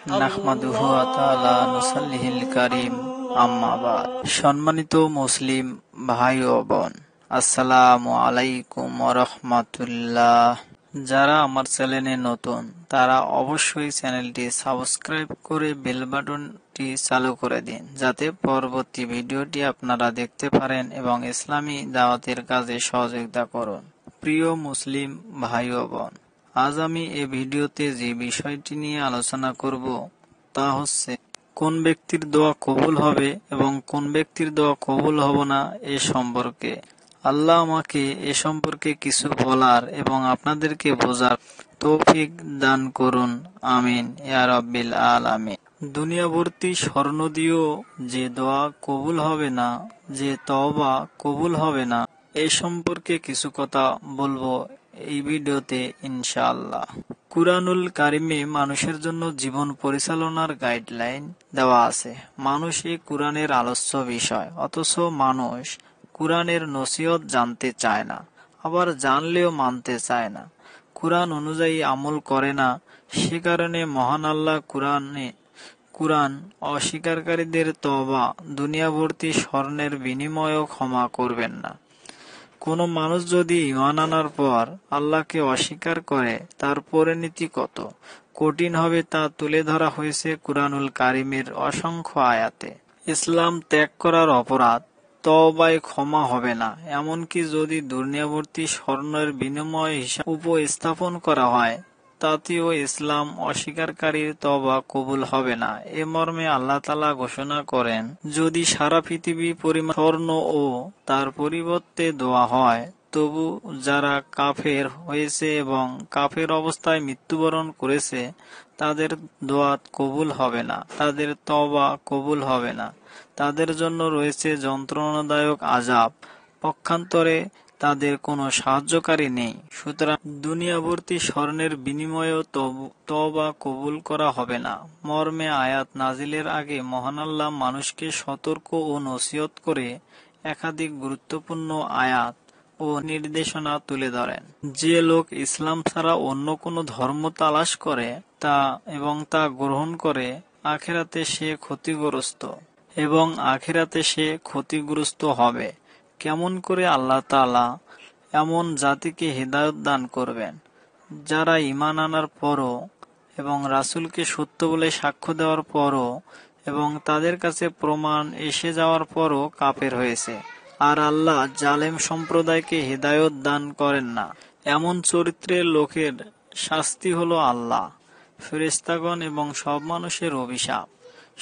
নাহমাদুহু ওয়া তাআলা নুসাল্লিহিল কারীম আম্মা বাদ। সম্মানিত মুসলিম ভাই ও বোন, আসসালামু আলাইকুম ওয়া রাহমাতুল্লাহ। যারা আমার চ্যানেলে নতুন তারা অবশ্যই চ্যানেলটি সাবস্ক্রাইব করে বেল বাটনটি চালু করে দিন, যাতে পরবর্তী ভিডিওটি আপনারা দেখতে পারেন এবং ইসলামী দাওয়াতের কাজে সহযোগিতা করুন। প্রিয় মুসলিম ভাই ও বোন, আজ আমি এই ভিডিওতে যে বিষয়টি নিয়ে আলোচনা করব তা হচ্ছে কোন ব্যক্তির দোয়া কবুল হবে এবং কোন ব্যক্তির দোয়া কবুল হবে না এ সম্পর্কে। আল্লাহ আমাকে এ সম্পর্কে কিছু বলার এবং আপনাদেরকে বোঝার তৌফিক দান করুন, আমিন ইয়া রাব্বিল আলামিন। দুনিয়াভর্তি স্বর্ণ দিয়েও যে দোয়া কবুল হবে না, যে তওবা কবুল হবে না, এই সম্পর্কে কিছু কথা বলবো এই ভিডিওতে ইনশাআল্লাহ। কুরআনুল কারিমে মানুষের জন্য জীবন পরিচালনার গাইডলাইন দেওয়া আছে। মানুষ এই কুরআনের আলোচ্য বিষয়, অথচ মানুষ কুরআনের নসিহত জানতে চায় না, আবার জানলেও মানতে চায় না, কুরআন অনুযায়ী আমল করে না। সে কারণে মহান আল্লাহ কুরআন অস্বীকারীদের তওবা দুনিয়াভর্তি স্বর্ণের বিনিময়েও ক্ষমা করবেন না। কোন মানুষ যদি ঈমান আনার পর আল্লাহকে অস্বীকার করে তার পরিণতি কত কঠিন হবে তা তুলে ধরা হয়েছে কুরআনুল কারিমের অসংখ্য আয়াতে। ইসলাম ত্যাগ করার অপরাধ তওবায় ক্ষমা হবে না, এমনকি যদি দুনিয়াভর্তি স্বর্ণের বিনিময় হিসাব উপস্থাপন করা হয় তাতেও ইসলাম অস্বীকারীর তওবা কবুল হবে না। এ মর্মে আল্লাহ তাআলা ঘোষণা করেন, যদি সারা পৃথিবী পরিমাণ স্বর্ণ ও তার পরিবর্তে দেওয়া হয়, তবু যারা কাফের হয়েছে এবং কাফের অবস্থায় মৃত্যুবরণ করেছে তাদের দোয়া কবুল হবে না, তাদের তওবা কবুল হবে না, তাদের জন্য রয়েছে যন্ত্রণাদায়ক আযাব, পক্ষান্তরে তাদের কোনো সাহায্যকারী নেই। সুতরাং দুনিয়াভর্তি স্বর্ণের বিনিময়েও তওবা কবুল করা হবে না মর্মে আয়াত নাজিলের আগে মহান আল্লাহ মানুষকে সতর্ক ও নসিহত করে একাধিক গুরুত্বপূর্ণ আয়াত ও নির্দেশনা তুলে ধরেন। যে লোক ইসলাম ছাড়া অন্য কোনো ধর্ম তালাশ করে তা গ্রহণ করে, আখিরাতে সে ক্ষতিগ্রস্ত হবে। কেমন করে আল্লাহ তাআলা এমন জাতিকে হিদায়াত দান করবেন যারা ঈমান আনার পরও এবং রাসূলকে সত্য বলে সাক্ষ্য দেওয়ার পরও এবং তাদের কাছে প্রমাণ এসে যাওয়ার পরও কাফের হয়েছে, আর আল্লাহ জালেম সম্প্রদায়কে হিদায়াত দান করেন না। এমন চরিত্রের লোকের শাস্তি হলো আল্লাহ, ফেরেশতাগণ এবং সব মানুষের অভিশাপ।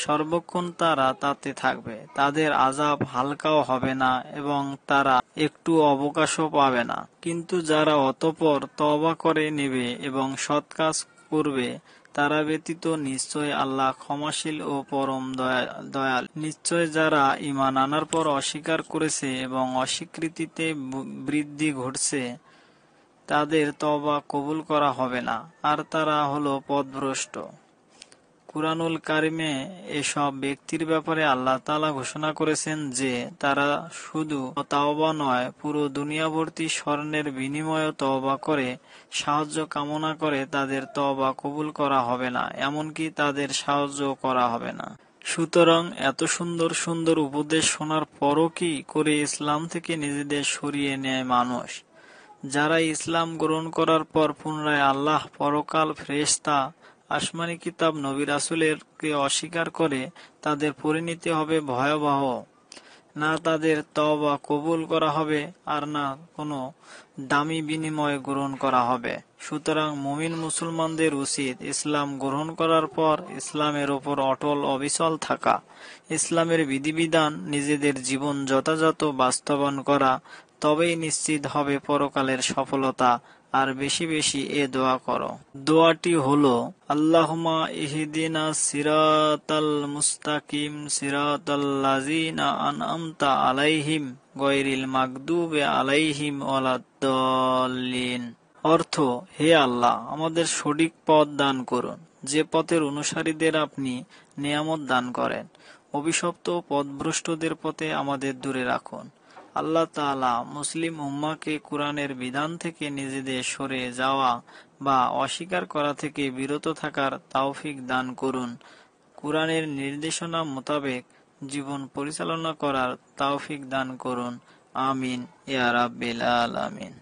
সর্বক্ষণ তারা তাতে থাকবে, তাদের আযাব হালকাও হবে না এবং তারা একটু অবকাশও পাবে না। কিন্তু যারা অতঃপর তওবা করে নেবে এবং সৎ কাজ করবে তারা ব্যতীত নিশ্চয় আল্লাহ ক্ষমাশীল ও পরম দয়ালু। নিশ্চয় যারা ঈমান আনার পর অস্বীকার করেছে এবং অস্বীকৃতিতে বৃদ্ধি ঘটছে তাদের তওবা কবুল করা হবে না, আর তারা হলো পথভ্রষ্ট। কুরআনুল কারিমে এসব ব্যক্তির ব্যাপারে আল্লাহ তাআলা ঘোষণা করেছেন যে তারা শুধু তাওবা নয়, পুরো দুনিয়াভর্তি স্বর্ণের বিনিময়ে তওবা করে সাহায্য কামনা করে তাদের তওবা কবুল করা হবে না, এমনকি তাদের সাহায্য করা হবে না। সুতরাং এত সুন্দর সুন্দর উপদেশ শোনার পরও কি করে ইসলাম থেকে নিজেদের সরিয়ে নেয় মানুষ? যারা ইসলাম গ্রহণ করার পর পুনরায় আল্লাহ, পরকাল, ফেরেশতা, আসমানী কিতাব, নবী রাসূলকে অস্বীকার করে তাদের পরিণতি হবে ভয়াবহ। না তাদের তওবা কবুল করা হবে আর না কোনো দামি বিনিময় গ্রহণ করা হবে। সুতরাং মুমিন মুসলমানদের উচিত ইসলাম গ্রহণ করার পর ইসলামের ওপর অটল অবিচল থাকা, ইসলামের বিধিবিধান নিজেদের জীবন যথাযথ বাস্তবায়ন করা, তবেই নিশ্চিত হবে পরকালের সফলতা। আর বেশি বেশি এ দোয়া করো। দোয়াটি হলো, আল্লাহুম্মা ইহদিনা সিরাতাল মুস্তাকিম সিরাতাল্লাযিনা আনআমতা আলাইহিম গায়রিল মাগদুবি আলাইহিম ওয়ালাদ-দাল্লিন। অর্থ, হে আল্লাহ, আমাদের সঠিক পথ দান করুন, যে পথের অনুসারীদের আপনি নেয়ামত দান করেন। অভিশপ্ত পথভ্রষ্টদের পথে আমাদের দূরে রাখুন। আল্লাহ তাআলা মুসলিম উম্মাহকে কুরআনের বিধান থেকে নিজেদের সরে যাওয়া বা অস্বীকার করা থেকে বিরত থাকার তৌফিক দান করুন। কুরআনের নির্দেশনা মোতাবেক জীবন পরিচালনা করার তৌফিক দান করুন। আমিন ইয়া রাব্বিল আলামিন।